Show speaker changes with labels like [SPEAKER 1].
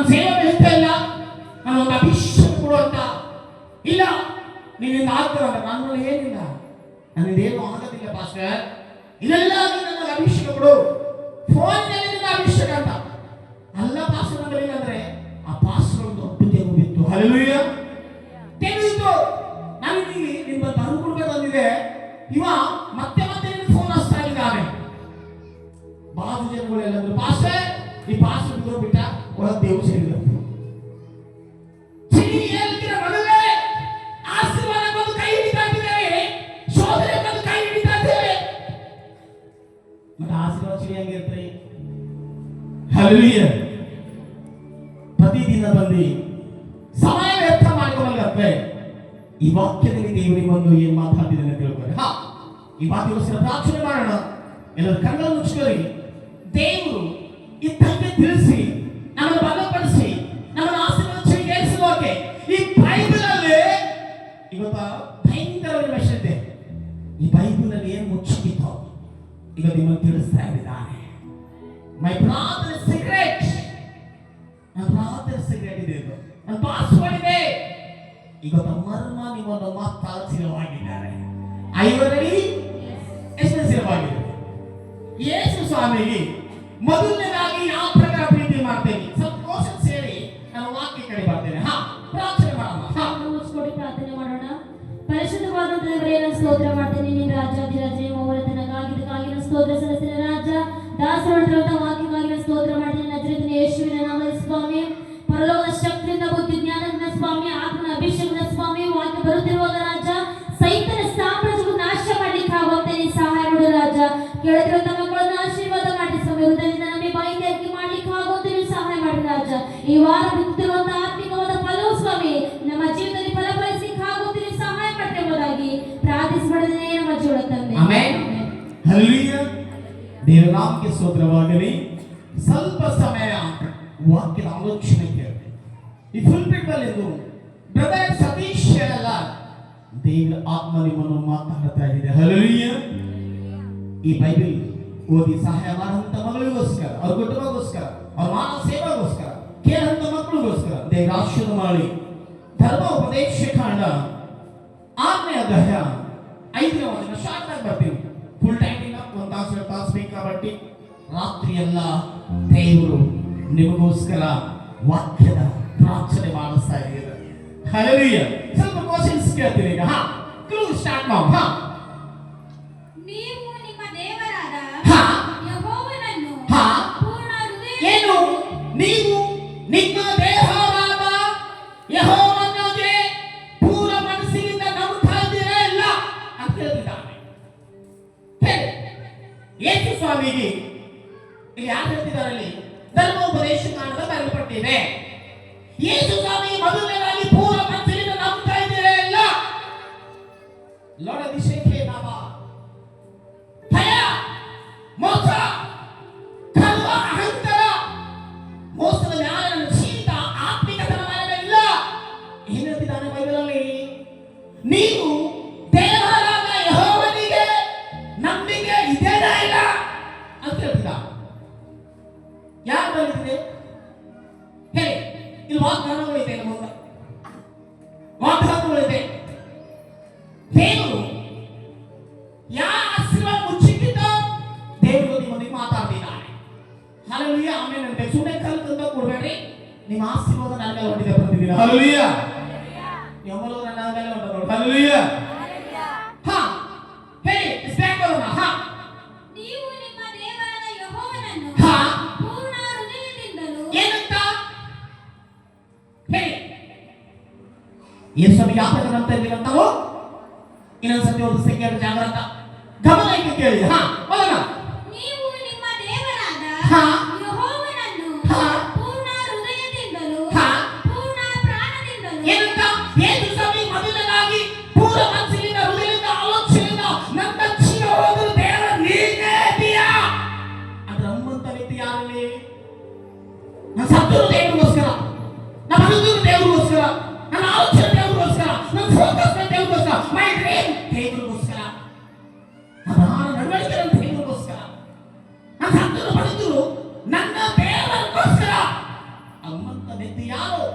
[SPEAKER 1] ಸೇವೆ ಬೆಳೀತಾ ಇಲ್ಲ, ನಾನು ಒಂದು ಅಭಿಷೇಕ ಕೊಡು ಅಂತ ಇಲ್ಲ, ನೀನಿಂದ ಆಗ್ತದ ನನ್ನಲ್ಲಿ ಏನಿಲ್ಲ, ನನ್ನಿಂದೇನು ಆಗೋದಿಲ್ಲ ಪಾಸ್ಟರ್, ಇದೆಲ್ಲ ನನಗೆ ಅಭಿಷೇಕ ಕೊಡು, ಫೋನ್ನಲ್ಲಿ ನಿನ್ನ ಅಭಿಷೇಕ ಅಂತ ಅಲ್ಲ ಪಾಸ್ಟರ್ ನನ್ನಲ್ಲಿ ಅಂದ್ರೆ ಆ ಪಾಸ್ಟರ್ ಒಂದು ದೊಡ್ಡ ತೆಗು ಬಿತ್ತು. ಹಲ್ಲೆಲೂಯಾ, ತೆಗೆದಿತ್ತು. ನಾನು ನಿಮ್ಮ ತಂದುಕೊಡ್ಬೇಕು ಅಂದಿದೆ, ಇವ ಮತ್ತೆ ಮತ್ತೆ ನಿನ್ನ ಫೋನ್ ಹಚ್ತಾ ಇದ್ದಾನೆ. ಬಾಜು ಜನಗಳು ಎಲ್ಲಂದ್ರು ಪಾಸ್ಟರ್ ಈ ಪಾಸ್ಟರ್ ಬಿದ್ದು ಬಿಟ್ಟ ಒಳ ದೇವ್ ಸೇರಿದ ಸಿರಿ ಹೇಳ್ತಿರ ಮೊದಲೇ ಆಶೀರ್ವಾದ ಬಂದು ಕೈ ಹಿಡಿತಾ ಇದ್ದೇವೆ, ಶೋಧನೆ ಬಂದು ಕೈ ಹಿಡಿತಾ ಇದ್ದೇವೆ. ಮತ್ತೆ ಆಶೀರ್ವಾದ ಸಿರಿ ಹೆಂಗಿರ್ತ್ರಿ? ಹಲ್ಲೆಲೂಯಾ. ಪ್ರತಿದಿನ ಬಂದು ಸಮಯ ವ್ಯರ್ಥ ಮಾಡಿಕೊಳ್ಳಕ್ಕೆ ಈ ವಾಕ್ಯದಲ್ಲಿ ದೇವರಿಗೆ ಬಂದು ಏನ್ ಮಾತಾಡ್ತಿದ್ದೇನೆ ತಿಳ್ಕೊಳ್ಳಿ. ಈ ಮಾತಿಗೋಸ್ಕರ ಪ್ರಾರ್ಥನೆ ಮಾಡೋಣ. ಎಲ್ಲರೂ ಕಣ್ಣನ್ನು ಮುಚ್ಚಿಕೊಳ್ಳಿ. ದೇವರು ಇದ್ದಂತೆ ತಿಳಿಸಿ ನಮ್ಮನ್ನು ಬಲಪಡಿಸಿ ನಮ್ಮನ್ನು ಆಶೀರ್ವಾದ ಸ್ವೀಕರಿಸುವಕ್ಕೆ ಈ ಬೈಬಲ್ ಅಲ್ಲಿ ಇವತ್ತು ಭಯಂಕರವಾದ ವಿಷಯ ಇದೆ. ಈ ಬೈಬಲ್ ಅಲ್ಲಿ ಏನು ಮುಚ್ಚಿತ್ತು ಈಗ ನಿಮ್ಮನ್ನು ತಿಳಿಸ್ತಾ ಇದ್ದಾನೆ. ಮೈ ಬ್ರಾದರ್ ಸೀಕ್ರೆಟ್, ನನ್ನ ಬ್ರಾದರ್ ಸೀಕ್ರೆಟ್ ಇದೆ, ಇದು ನನ್ನ ಪಾಸ್ವರ್ಡ್ ಇದೆ. ಇವತ್ತು ಮರ್ಮ ನಿಮ್ಮನ್ನು ಮಾತಾಡಿಸಿರವಾಗಿದ್ದಾರೆ. ಐವರಲ್ಲಿ ಎಷ್ಟು ಸ್ಥಿರವಾಗಿದೆ? ಯೇಸು ಸ್ವಾಮಿಗೆ ಮೊದಲನೇದಾಗಿ ಯಾವ ಪ್ರಕಾರ ಪ್ರೀತಿ ಮಾಡ್ತೇನೆ? ಸ್ವಲ್ಪ ಕ್ವಶನ್ ಸೇರಿ ನಾನು ವಾಕ್ಯ ಕಡೆ ಬರ್ತೇನೆ. ಪ್ರಾರ್ಥನೆ ಮಾಡೋಣ.
[SPEAKER 2] ಮುಚ್ಚಿಕೊಡಿ ಪ್ರಾರ್ಥನೆ ಮಾಡೋಣ. ಪರಿಶುದ್ಧವಾದ ದೇವರೇ, ಸ್ತೋತ್ರ ಮಾಡ್ತೇನೆ. ನಿನ್ನ ರಾಜಾಧಿರಾಜ ಮೌರತನಗಾಗಿದ್ದಕ್ಕಾಗಿ ಸ್ತೋತ್ರ ಸಲ್ಲಿಸಿದ ರಾಜ ದಾಸರೊಡಂತ ವಾಕ್ಯಕ್ಕಾಗಿ ಸ್ತೋತ್ರ ಮಾಡ್ತೇನೆ. ನಜರೇತಿನ ಯೇಸುವಿನ ನಾಮದಲ್ಲಿ ಸ್ವಾಮಿ, ಪರಲೋಕದ ಶಕ್ತಿಯಿಂದ ಬುದ್ಧಿ ಜ್ಞಾನದಿಂದ ಸ್ವಾಮಿ, ಆತ್ಮನ ಅಭಿಷೇಕದ ಸ್ವಾಮಿ, ವಾಕ್ಯ ಬರುತ್ತಿರುವಾಗ ರಾಜ ಸೈತನ ಸಾಮ್ರಾಜ್ಯವನ್ನು ನಾಶ ಮಾಡ್ಲಿಕ್ಕೆ ಆಗುತ್ತೆ. ನೀ ಸಹಾಯ ಮಾಡು ರಾಜ. ಕೇಳಿದಿರುವಂತ ಮಕ್ಕಳನ್ನ ಆಶೀರ್ವಾದ ಮಾಡಿ ಸ್ವಾಮಿ, ಹೃದಯದಿಂದ ನಮಗೆ ಬಾಯಿಗೆ ಮಾಡ್ಲಿಕ್ಕೆ ಆಗುತ್ತೆ. ನೀವು ಸಹಾಯ ಮಾಡಿ ರಾಜ. ಈ ವಾರ ಬಿತ್ತುತ್ತಿರುವಂತ ಆತ್ಮಿಕವಾದ ಫಲವು ಸ್ವಾಮಿ ನಮ್ಮ ಜೀವನದಲ್ಲಿ ಫಲಫಲಿಸಲಿಕ್ಕೆ ಆಗುತ್ತೆ. ನೀವು ಸಹಾಯ ಮಾಡ್ತೇವೆ ಎಂಬುದಾಗಿ ಪ್ರಾರ್ಥಿಸಬಡದೇ ನಮ್ಮ ಜೀವನ ತಂದೆ.
[SPEAKER 1] ಆಮೆನ್. ಹಲ್ಲೆಲೂಯಾ. ದೇವರ ನಾಮಕ್ಕೆ ಸ್ತೋತ್ರವಾಗಲಿ. ಸ್ವಲ್ಪ ಸಮಯ ವಾಕ್ಯದ ಆಲೋಚನೆ ಕೇಳಿ. ಈ ಫುಲ್ಪಿಟ್ ಅಲ್ಲಿ ಬ್ರದರ್ ಸತೀಶ್ ಅಲ್ಲ, ದೇವರ ಆತ್ಮ ನಿಮ್ಮನ್ನು ಮಾತಾಡ್ತಾ ಇದೆ. ಹಲ್ಲೆಲೂಯಾ. ಈ ಬೈಬಲ್ ಓದಿ ಸಹಾಯ ಮಾಡುವಂತ ಮಗಳಿಗೋಸ್ಕರ, ಅವ್ರ ಕುಟುಂಬಗೋಸ್ಕರ, ಅವ್ರ ಮಾನವ ಸೇವೆಗೋಸ್ಕರ, ಕೇಳುವಂತ ಮಕ್ಕಳಿಗೋಸ್ಕರ ದೇವರ ಆಶೀರ್ವಾದ ಮಾಡಿ. ಧರ್ಮ ಉಪದೇಶ ಕಾಂಡ 6ನೇ ಅಧ್ಯಾಯ 5ನೇ ವಚನ ಶಾರ್ಟ್ ಆಗಿ ಬರ್ತೀವಿ. ಫುಲ್ ಟೈಮ್ ಇಲ್ಲ, 1 ತಾಸು 2 ತಾಸು ಬೇಕು కాబట్టి ರಾತ್ರಿ ಎಲ್ಲ ದೇವರು ನಿಮಗೋಸ್ಕರ ವಾಕ್ಯದ ಪ್ರಾರ್ಥನೆ ಮಾಡಿಸ್ತಾ ಇದ್ದಾರೆ. ಹಲ್ಲೆಲೂಯಾ. ಸ್ವಲ್ಪ ಕ್ವಶನ್ಸ್ ಕೇಳ್ತೀನಿ ಈಗ. ಕ್ಲೂ ಸ್ಟಾರ್ಟ್ ಮಾಡಿ.
[SPEAKER 2] ನೀವು ನಿಮ್ಮ ದೇವರಾದ ಯೆಹೋವನನ್ನು ಪೂರ್ಣ ಹೃದಯ
[SPEAKER 1] ಏನು? ನೀವು ನಿಮ್ಮ ದೇವರಾದ ಯೆಹೋವನಿಗೆ ಪೂರ್ಣ ಮನಸ್ಸಿನಿಂದ ನಂಬ್ತಾ ಇದ್ದೀರಾ ಇಲ್ಲ ಅಂತ ಹೇಳ್ತಿದ್ದಾನೆ. ಯೇಸು ಸ್ವಾಮಿಗೆ ಇಲ್ಲಿ ಯಾರು ಹೇಳ್ತಿದ್ದಾರೆ? ಅಲ್ಲಿ ಧರ್ಮೋಪದೇಶ ಕಾಂಡದ ಬರೆಯಲ್ಪಟ್ಟಿದೆ. ಯೇಸು ಸ್ವಾಮಿ ಮೊದಲನೇದಾಗಿ ಪೂರ್ಣ ಮನಸ್ಸಿನಿಂದ ನಂಬ್ತಾ ಇದ್ದೀರಾ ಇಲ್ಲ? ಲೋಡದಿಶೇಖೆ ನಾಮ ಭಯ, ಮೋಸ, ಕರ್ಮ, ಅಹಂಕಾರ, ಮೋಸದ ಜ್ಞಾನ, ಶೀತ, ಆತ್ಮಿಕತನ ಇಲ್ಲ. ಏನು ಹೇಳ್ತಿದ್ದಾನೆ ಬೈಬಲಲ್ಲಿ? ನೀವು ದೇವರಾದ ಯೆಹೋವನಿಗೆ ನಂಬಿಕೆ ಇದೆಯಾ ಇಲ್ಲ ಅಂತ ಹೇಳ್ತಿದ್ದ. ಯಾರು ಬರೆದಿದೆ ಹೇಳಿ? ಇಲ್ಲಿ ವಾಗ್ದಾನಗಳಿದೆ, ಮುಂದೆ ವಾಗ್ದಾನಗಳಿದೆ. ದೇವರು ಯಾವ ಆಶೀರ್ವಾದ ಮುಚ್ಚಿಟ್ಟಿದ್ದೋ ದೇವರು ನಿಮ್ಮೊಂದಿಗೆ ಮಾತಾಡ್ತಿದ್ದಾನೆ. ಹಲ್ಲೆಲೂಯಾ. ಆಮೇಲೆ ಅಂತ ಸುಮ್ಮನೆ ಕಲ್ತಂತ ಕೊಡ್ಬೇಡ್ರಿ. ನಿಮ್ಮ ಆಶೀರ್ವಾದ ನನ್ನ ಮೇಲೆ ಹೊಂದಿದೆ ಪ್ರತಿದಿನ. ಹಲ್ಲೆಲೂಯಾ. ನಿಮ್ಮಲ್ಲೂ ನನ್ನ ಮೇಲೆ ಹೊಂಟ ನೋಡಿ. ಹಲ್ಲೆಲೂಯಾ. ಹೇಳಿ ಸ್ಟ್ಯಾಂಡ್ ಮಾಡೋಣ.
[SPEAKER 2] ನೀವು ನಿಮ್ಮ ದೇವರಾದ ಯೆಹೋವನನ್ನು ಪೂರ್ಣ ಹೃದಯದಿಂದಲೂ
[SPEAKER 1] ಏನಂತ ಹೇಳಿ? ಯೇಸು ಯಾಕೆ ಅಂತ ಇದ್ದೀರಂತಾವು? ಇನ್ನೊಂದ್ಸತಿ ಒಂದು ಸೆಕೆಂಡ್ ಜಾಗ್ರತ ಗಮನ ಇಟ್ಟು ಕೇಳಿ. ಮೊದಲ
[SPEAKER 2] ನೀವು ನಿಮ್ಮ ದೇವರಾದ ಯೆಹೋವನನ್ನು ಪೂರ್ಣ ಹೃದಯದಿಂದಲೂ ಪೂರ್ಣ ಪ್ರಾಣದಿಂದಲೂ
[SPEAKER 1] ಏನಂತ? ಯೇಸು ಸ್ವಾಮಿ ಮೊದಲನೇದಾಗಿ ಪೂರ್ಣ ಮನಸ್ಸಿನಿಂದ, ಹೃದಯದಿಂದ, ಆಲೋಚನೆಯಿಂದ ನನ್ನ ಜೀವ ಹೋದರೂ ದೇವರ ನೀನೇ ಇದೆಯಾ ಅಂತ ನಮ್ಮಂತ ವ್ಯಕ್ತಿ ಯಾರಲ್ಲಿ? ನನ್ನ ಸತ್ತರು ದೇವರಿಗೋಸ್ಕರ, ನನ್ನ ಬದುಕಿನ ದೇವರಿಗೋಸ್ಕರ, ನನ್ನ ಆಲೋಚನೆ ದೇವರಿಗೋಸ್ಕರ, ನನ್ನ ಫೋಕಸ್ ದೇವರಿಗೋಸ್ಕರ, ಮೈ ಡ್ರೀಮ್ ದೇವರಿಗೋಸ್ಕರ, ನನ್ನ ನಡವಳಿಕೆ ದೇವರಿಗೋಸ್ಕರ, ನನ್ನ ಸತ್ತರು ಬದುಕರು ನನ್ನ ದೇವರಿಗೋಸ್ಕರ. ನಮ್ಮಂತ ವ್ಯಕ್ತಿ ಯಾರು